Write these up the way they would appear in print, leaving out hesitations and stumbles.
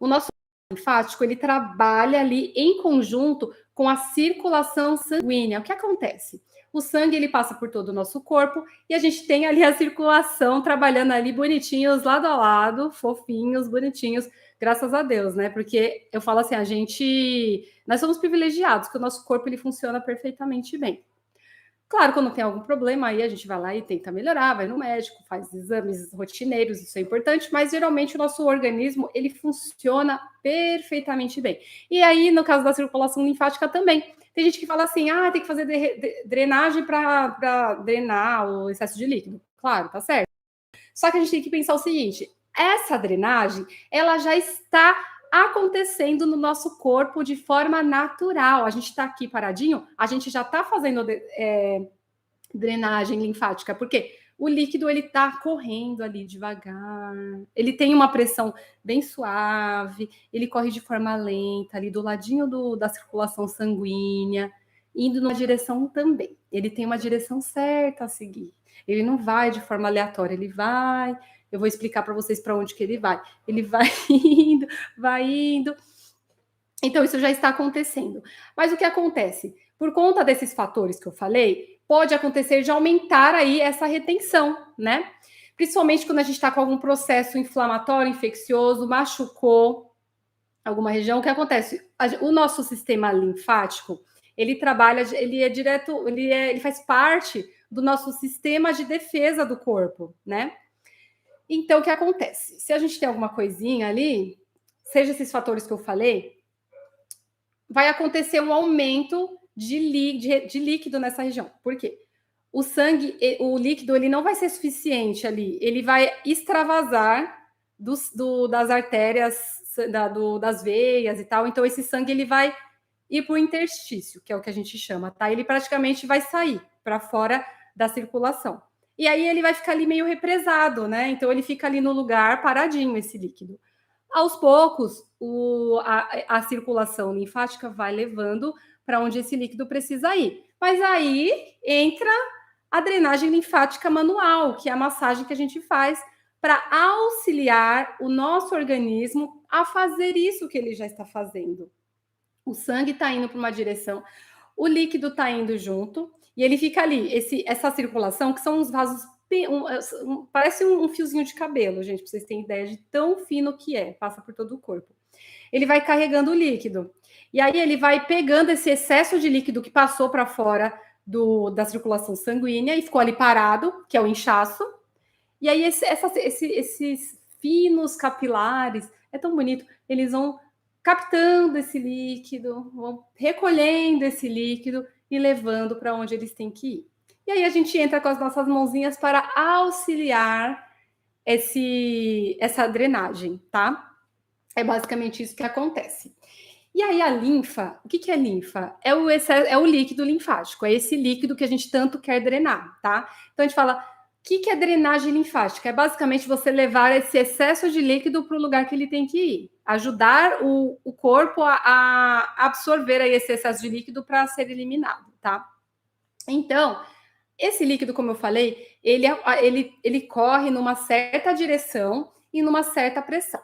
o nosso linfático, ele trabalha ali em conjunto com a circulação sanguínea. O que acontece? O sangue, ele passa por todo o nosso corpo e a gente tem ali a circulação trabalhando ali bonitinhos, lado a lado, fofinhos, bonitinhos, graças a Deus, né? Porque eu falo assim, nós somos privilegiados, que o nosso corpo, ele funciona perfeitamente bem. Claro, quando tem algum problema, aí a gente vai lá e tenta melhorar, vai no médico, faz exames rotineiros, isso é importante, mas geralmente o nosso organismo, ele funciona perfeitamente bem. E aí, no caso da circulação linfática também, tem gente que fala assim, tem que fazer drenagem para drenar o excesso de líquido. Claro, tá certo. Só que a gente tem que pensar o seguinte, essa drenagem, ela já está acontecendo no nosso corpo de forma natural. A gente está aqui paradinho, a gente já está fazendo drenagem linfática, porque o líquido, ele está correndo ali devagar, ele tem uma pressão bem suave, ele corre de forma lenta ali do ladinho da circulação sanguínea, indo numa direção também. Ele tem uma direção certa a seguir. Ele não vai de forma aleatória, ele vai. Eu vou explicar para vocês para onde que ele vai. Ele vai indo, vai indo. Então, isso já está acontecendo. Mas o que acontece? Por conta desses fatores que eu falei, pode acontecer de aumentar aí essa retenção, né? Principalmente quando a gente está com algum processo inflamatório, infeccioso, machucou alguma região. O que acontece? O nosso sistema linfático, ele trabalha, ele faz parte do nosso sistema de defesa do corpo, né? Então, o que acontece? Se a gente tem alguma coisinha ali, seja esses fatores que eu falei, vai acontecer um aumento de líquido nessa região. Por quê? O sangue, o líquido, ele não vai ser suficiente ali. Ele vai extravasar das artérias, das veias e tal. Então, esse sangue, ele vai ir para o interstício, que é o que a gente chama, tá? Ele praticamente vai sair para fora da circulação. E aí ele vai ficar ali meio represado, né? Então, ele fica ali no lugar paradinho, esse líquido. Aos poucos, a circulação linfática vai levando para onde esse líquido precisa ir. Mas aí entra a drenagem linfática manual, que é a massagem que a gente faz para auxiliar o nosso organismo a fazer isso que ele já está fazendo. O sangue está indo para uma direção, o líquido está indo junto, e ele fica ali. Essa circulação, que são uns vasos, parece um fiozinho de cabelo, gente, para vocês terem ideia de tão fino que é, passa por todo o corpo. Ele vai carregando o líquido, e aí ele vai pegando esse excesso de líquido que passou para fora da circulação sanguínea e ficou ali parado, que é o inchaço, e aí esses finos capilares, é tão bonito, eles vão captando esse líquido, vão recolhendo esse líquido e levando para onde eles têm que ir. E aí a gente entra com as nossas mãozinhas para auxiliar essa drenagem, tá? É basicamente isso que acontece. E aí a linfa, o que é linfa? É o líquido linfático, é esse líquido que a gente tanto quer drenar, tá? Então a gente fala, o que é drenagem linfática? É basicamente você levar esse excesso de líquido para o lugar que ele tem que ir. Ajudar o corpo a absorver aí esse excesso de líquido para ser eliminado, tá? Então, esse líquido, como eu falei, ele corre numa certa direção e numa certa pressão.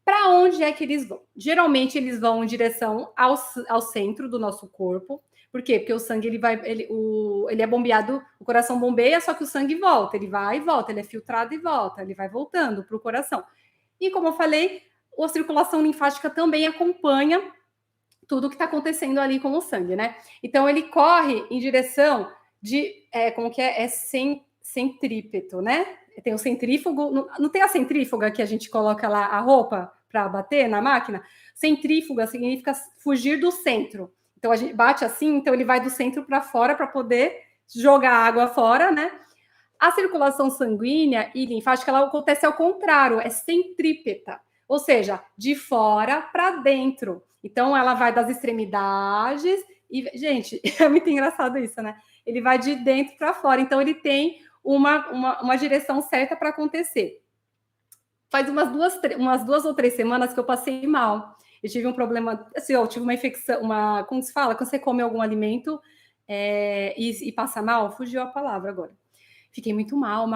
Para onde é que eles vão? Geralmente, eles vão em direção ao centro do nosso corpo. Por quê? Porque o sangue ele é bombeado, o coração bombeia, só que o sangue volta, ele vai e volta, ele é filtrado e volta, ele vai voltando para o coração. E como eu falei, a circulação linfática também acompanha tudo que está acontecendo ali com o sangue, né? Então ele corre em direção como que é? É centrípeto, né? Tem o centrífugo, não tem a centrífuga que a gente coloca lá a roupa para bater na máquina? Centrífuga significa fugir do centro. Então a gente bate assim, então ele vai do centro para fora para poder jogar a água fora, né? A circulação sanguínea e linfática, ela acontece ao contrário, é centrípeta, ou seja, de fora para dentro. Então ela vai das extremidades e, gente, é muito engraçado isso, né? Ele vai de dentro para fora, então ele tem uma direção certa para acontecer. Faz umas duas ou 3 semanas que eu passei mal. Eu tive um problema, assim, eu tive uma infecção, como se fala? Quando você come algum alimento e passa mal, fugiu a palavra agora. Fiquei muito mal.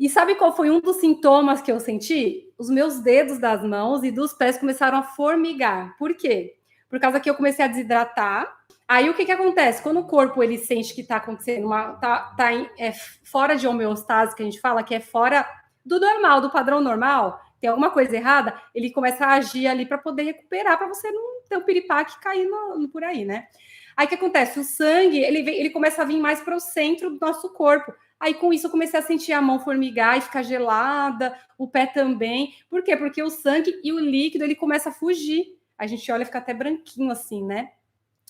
E sabe qual foi um dos sintomas que eu senti? Os meus dedos das mãos e dos pés começaram a formigar. Por quê? Por causa que eu comecei a desidratar. Aí o que acontece? Quando o corpo ele sente que está acontecendo fora de homeostase, que a gente fala que é fora do normal, do padrão normal, tem alguma coisa errada, ele começa a agir ali para poder recuperar, para você não ter um piripaque cair por aí, né? Aí o que acontece? O sangue ele começa a vir mais para o centro do nosso corpo. Aí, com isso, eu comecei a sentir a mão formigar e ficar gelada, o pé também. Por quê? Porque o sangue e o líquido, ele começa a fugir. A gente olha e fica até branquinho assim, né?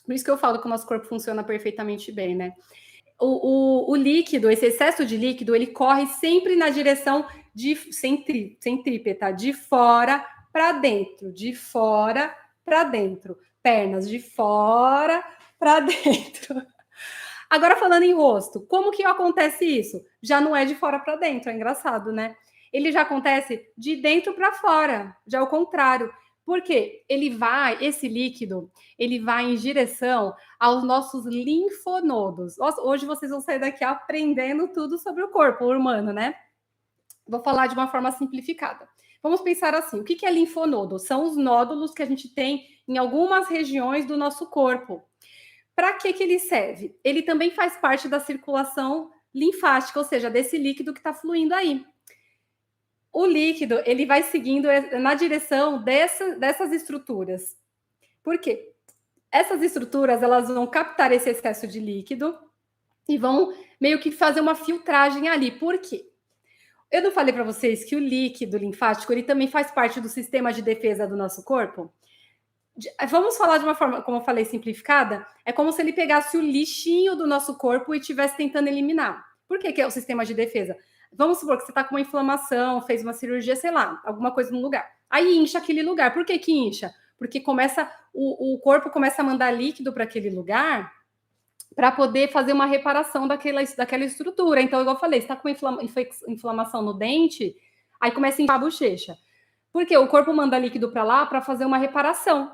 Por isso que eu falo que o nosso corpo funciona perfeitamente bem, né? O líquido, esse excesso de líquido, ele corre sempre na direção de centrípeta, de fora para dentro, de fora para dentro. Pernas de fora para dentro. Agora, falando em rosto, como que acontece isso? Já não é de fora para dentro, é engraçado, né? Ele já acontece de dentro para fora, já é o contrário. Porque esse líquido, ele vai em direção aos nossos linfonodos. Hoje vocês vão sair daqui aprendendo tudo sobre o corpo humano, né? Vou falar de uma forma simplificada. Vamos pensar assim: o que é linfonodo? São os nódulos que a gente tem em algumas regiões do nosso corpo. Para que ele serve? Ele também faz parte da circulação linfática, ou seja, desse líquido que está fluindo aí. O líquido ele vai seguindo na direção dessas estruturas. Por quê? Essas estruturas elas vão captar esse excesso de líquido e vão meio que fazer uma filtragem ali. Por quê? Eu não falei para vocês que o líquido linfático ele também faz parte do sistema de defesa do nosso corpo? Vamos falar de uma forma, como eu falei, simplificada? É como se ele pegasse o lixinho do nosso corpo e estivesse tentando eliminar. Por que é o sistema de defesa? Vamos supor que você está com uma inflamação, fez uma cirurgia, sei lá, alguma coisa no lugar. Aí incha aquele lugar. Por que incha? Porque o corpo começa a mandar líquido para aquele lugar para poder fazer uma reparação daquela estrutura. Então, igual eu falei, você está com uma inflamação no dente, aí começa a inchar a bochecha. Porque o corpo manda líquido para lá para fazer uma reparação.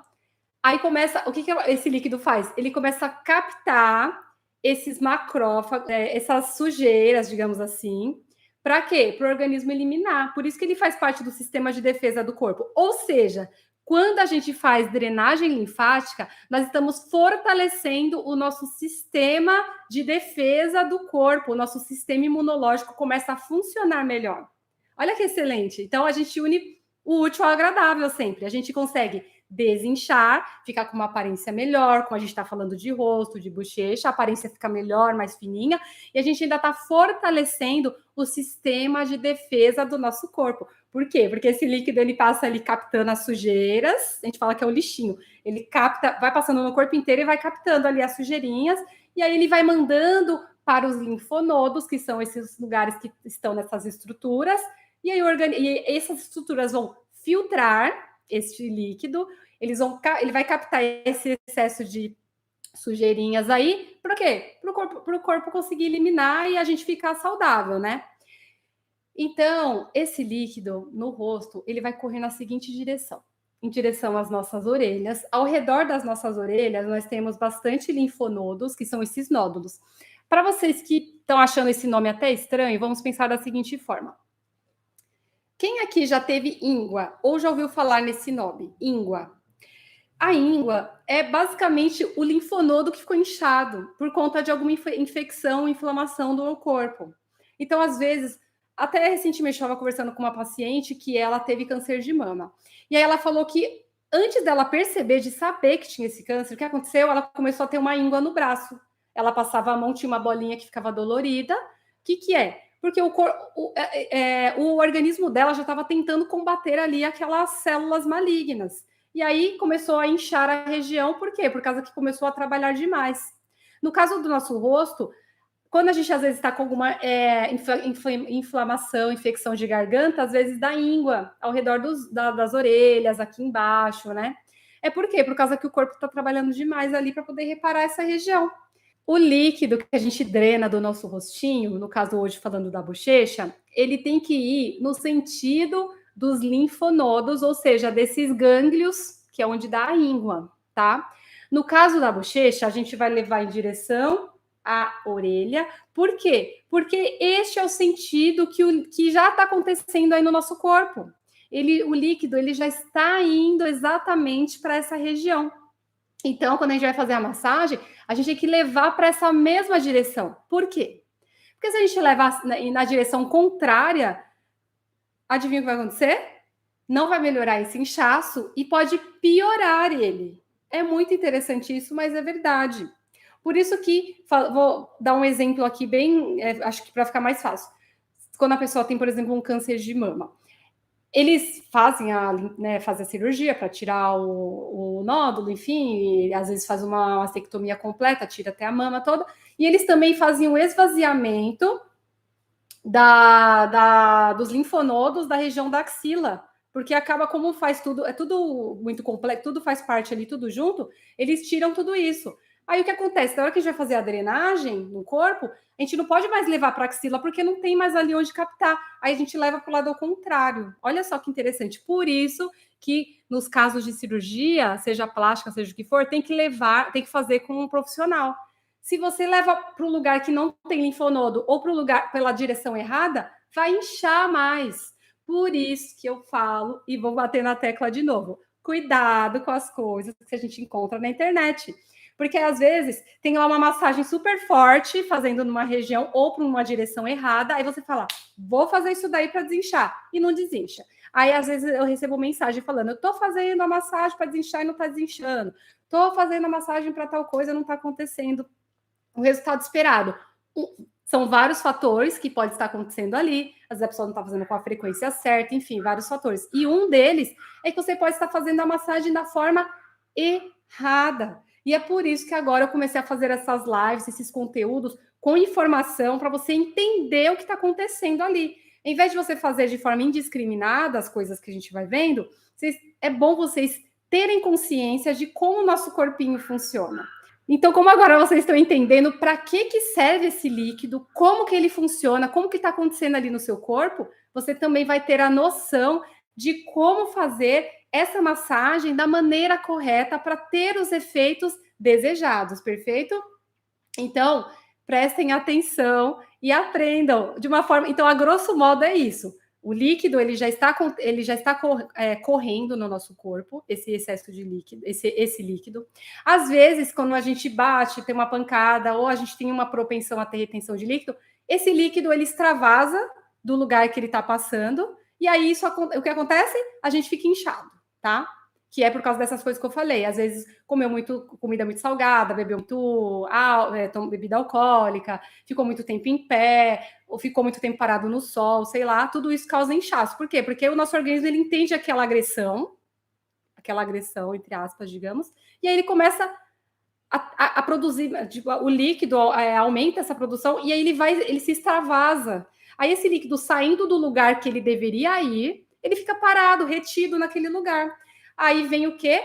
Aí começa, o que esse líquido faz? Ele começa a captar esses macrófagos, essas sujeiras, digamos assim. Para quê? Para o organismo eliminar. Por isso que ele faz parte do sistema de defesa do corpo. Ou seja, quando a gente faz drenagem linfática, nós estamos fortalecendo o nosso sistema de defesa do corpo. O nosso sistema imunológico começa a funcionar melhor. Olha que excelente. Então, a gente une o útil ao agradável sempre. A gente consegue desinchar, ficar com uma aparência melhor, como a gente está falando de rosto, de bochecha, a aparência fica melhor, mais fininha, e a gente ainda está fortalecendo o sistema de defesa do nosso corpo. Por quê? Porque esse líquido ele passa ali captando as sujeiras, a gente fala que é o lixinho, ele capta, vai passando no corpo inteiro e vai captando ali as sujeirinhas, e aí ele vai mandando para os linfonodos, que são esses lugares que estão nessas estruturas, e aí essas estruturas vão filtrar este líquido, ele vai captar esse excesso de sujeirinhas aí, para quê? Para o corpo conseguir eliminar e a gente ficar saudável, né? Então, esse líquido no rosto, ele vai correr na seguinte direção. Em direção às nossas orelhas. Ao redor das nossas orelhas, nós temos bastante linfonodos, que são esses nódulos. Para vocês que estão achando esse nome até estranho, vamos pensar da seguinte forma. Quem aqui já teve íngua ou já ouviu falar nesse nome? Íngua. A íngua é basicamente o linfonodo que ficou inchado por conta de alguma infecção, inflamação do corpo. Então, às vezes, até recentemente eu estava conversando com uma paciente que ela teve câncer de mama. E aí ela falou que antes dela perceber, de saber que tinha esse câncer, o que aconteceu? Ela começou a ter uma íngua no braço. Ela passava a mão, tinha uma bolinha que ficava dolorida. O que é? Porque o organismo dela já estava tentando combater ali aquelas células malignas. E aí começou a inchar a região, por quê? Por causa que começou a trabalhar demais. No caso do nosso rosto, quando a gente às vezes está com alguma inflamação, infecção de garganta, às vezes dá íngua ao redor das orelhas, aqui embaixo, né? É por quê? Por causa que o corpo está trabalhando demais ali para poder reparar essa região. O líquido que a gente drena do nosso rostinho, no caso hoje falando da bochecha, ele tem que ir no sentido dos linfonodos, ou seja, desses gânglios, que é onde dá a íngua, tá? No caso da bochecha, a gente vai levar em direção a orelha. Por quê? Porque este é o sentido que já está acontecendo aí no nosso corpo. O líquido ele já está indo exatamente para essa região. Então, quando a gente vai fazer a massagem, a gente tem que levar para essa mesma direção. Por quê? Porque se a gente levar na direção contrária, adivinha o que vai acontecer? Não vai melhorar esse inchaço e pode piorar ele. É muito interessante isso, mas é verdade. Por isso que vou dar um exemplo aqui bem, acho que para ficar mais fácil. Quando a pessoa tem, por exemplo, um câncer de mama, eles fazem a cirurgia para tirar o nódulo, enfim, e às vezes faz uma mastectomia completa, tira até a mama toda, e eles também fazem o esvaziamento dos linfonodos da região da axila, porque acaba como faz tudo, é tudo muito complexo, tudo faz parte ali, tudo junto, eles tiram tudo isso. Aí o que acontece? Na hora que a gente vai fazer a drenagem no corpo, a gente não pode mais levar para a axila, porque não tem mais ali onde captar. Aí a gente leva para o lado ao contrário. Olha só que interessante. Por isso que nos casos de cirurgia, seja plástica, seja o que for, tem que fazer com um profissional. Se você leva para um lugar que não tem linfonodo ou para o lugar pela direção errada, vai inchar mais. Por isso que eu falo, e vou bater na tecla de novo, cuidado com as coisas que a gente encontra na internet. Porque às vezes tem lá uma massagem super forte fazendo numa região ou para uma direção errada, aí você fala, vou fazer isso daí para desinchar, e não desincha. Aí às vezes eu recebo mensagem falando, eu estou fazendo a massagem para desinchar e não está desinchando, estou fazendo a massagem para tal coisa, não está acontecendo o resultado esperado. São vários fatores que pode estar acontecendo ali, às vezes a pessoa não está fazendo com a frequência certa, enfim, vários fatores. E um deles é que você pode estar fazendo a massagem da forma errada. E é por isso que agora eu comecei a fazer essas lives, esses conteúdos com informação para você entender o que está acontecendo ali. Em vez de você fazer de forma indiscriminada as coisas que a gente vai vendo, é bom vocês terem consciência de como o nosso corpinho funciona. Então, como agora vocês estão entendendo para que serve esse líquido, como que ele funciona, como que está acontecendo ali no seu corpo, você também vai ter a noção de como fazer essa massagem da maneira correta para ter os efeitos desejados, perfeito? Então, prestem atenção e aprendam de uma forma... Então, a grosso modo é isso. O líquido ele já está correndo no nosso corpo, esse excesso de líquido, esse líquido. Às vezes, quando a gente bate, tem uma pancada, ou a gente tem uma propensão a ter retenção de líquido, esse líquido ele extravasa do lugar que ele está passando, e aí o que acontece? A gente fica inchado, tá? Que é por causa dessas coisas que eu falei. Às vezes comeu comida muito salgada, bebeu muito bebida alcoólica, ficou muito tempo em pé, ou ficou muito tempo parado no sol, sei lá, tudo isso causa inchaço. Por quê? Porque o nosso organismo ele entende aquela agressão, entre aspas, digamos, e aí ele começa a produzir, tipo, o líquido aumenta essa produção e aí ele se extravasa. Aí esse líquido saindo do lugar que ele deveria ir, ele fica parado, retido naquele lugar. Aí vem o quê?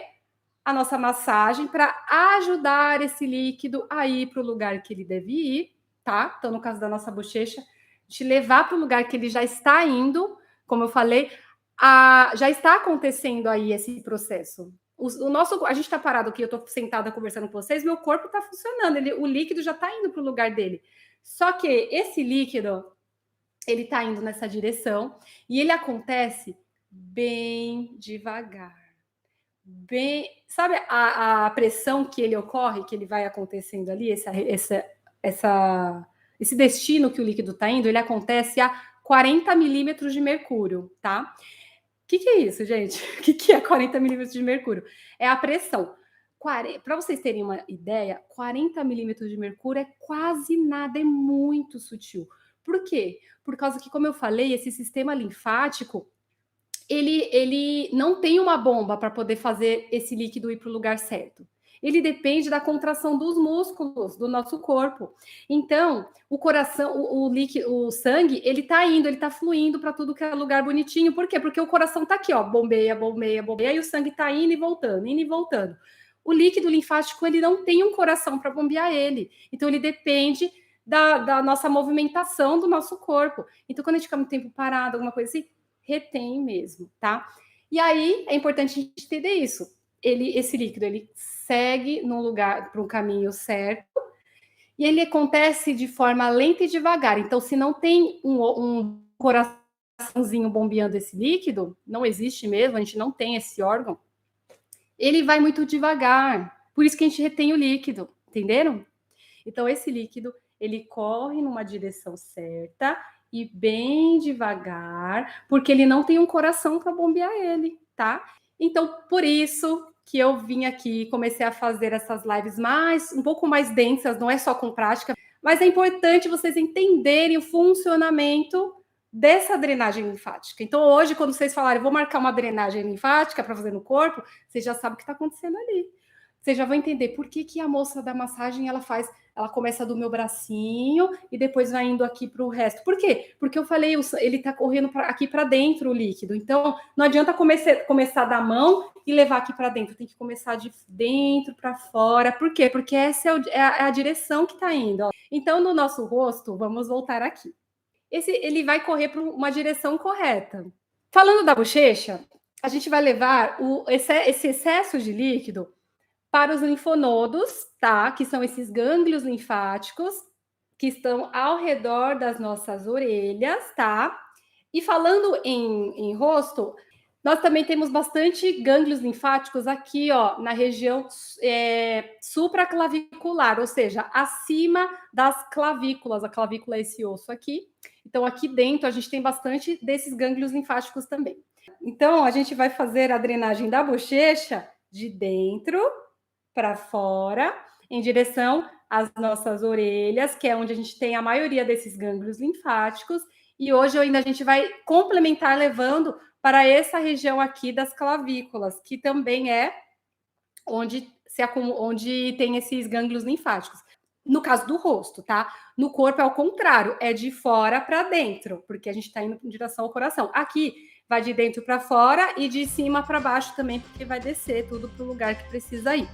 A nossa massagem para ajudar esse líquido a ir para o lugar que ele deve ir, tá? Então, no caso da nossa bochecha, te levar para o lugar que ele já está indo, como eu falei, já está acontecendo aí esse processo. A gente está parado aqui, eu estou sentada conversando com vocês, meu corpo está funcionando, o líquido já está indo para o lugar dele. Só que esse líquido, ele está indo nessa direção e ele acontece bem devagar. Sabe a pressão que ele ocorre, que ele vai acontecendo ali, esse destino que o líquido está indo, ele acontece a 40 milímetros de mercúrio, tá? O que é isso, gente? O que é 40 milímetros de mercúrio? É a pressão. Para vocês terem uma ideia, 40 milímetros de mercúrio é quase nada, é muito sutil. Por quê? Por causa que, como eu falei, esse sistema linfático, ele não tem uma bomba para poder fazer esse líquido ir para o lugar certo. Ele depende da contração dos músculos do nosso corpo. Então, o coração, o sangue, ele está fluindo para tudo que é lugar bonitinho. Por quê? Porque o coração está aqui, ó, bombeia, bombeia, bombeia, e o sangue está indo e voltando, indo e voltando. O líquido linfático, ele não tem um coração para bombear ele. Então, ele depende da nossa movimentação do nosso corpo. Então, quando a gente fica muito tempo parado, alguma coisa assim, retém mesmo, tá? E aí é importante a gente entender isso. Esse líquido ele segue num lugar para um caminho certo E ele acontece de forma lenta e devagar. Então, se não tem um coraçãozinho bombeando esse líquido, não existe mesmo, a gente não tem esse órgão, ele vai muito devagar. Por isso que a gente retém o líquido, entenderam? Então, esse líquido, ele corre numa direção certa e bem devagar, porque ele não tem um coração para bombear ele, tá? Então, por isso que eu vim aqui, comecei a fazer essas lives um pouco mais densas, não é só com prática, mas é importante vocês entenderem o funcionamento dessa drenagem linfática. Então, hoje, quando vocês falarem, vou marcar uma drenagem linfática para fazer no corpo, vocês já sabem o que está acontecendo ali. Vocês já vão entender por que a moça da massagem ela começa do meu bracinho e depois vai indo aqui para o resto. Por quê? Porque eu falei, ele está correndo aqui para dentro o líquido. Então, não adianta começar da mão e levar aqui para dentro. Tem que começar de dentro para fora. Por quê? Porque essa é a direção que está indo. Ó. Então, no nosso rosto, vamos voltar aqui. Ele vai correr para uma direção correta. Falando da bochecha, a gente vai levar esse excesso de líquido para os linfonodos, tá? Que são esses gânglios linfáticos que estão ao redor das nossas orelhas, tá? E falando em rosto, nós também temos bastante gânglios linfáticos aqui, ó, na região supraclavicular, ou seja, acima das clavículas. A clavícula é esse osso aqui. Então, aqui dentro, a gente tem bastante desses gânglios linfáticos também. Então, a gente vai fazer a drenagem da bochecha de dentro para fora, em direção às nossas orelhas, que é onde a gente tem a maioria desses gânglios linfáticos, e hoje ainda a gente vai complementar levando para essa região aqui das clavículas, que também é onde tem esses gânglios linfáticos. No caso do rosto, tá? No corpo é o contrário, é de fora para dentro, porque a gente está indo em direção ao coração. Aqui vai de dentro para fora e de cima para baixo também, porque vai descer tudo para o lugar que precisa ir.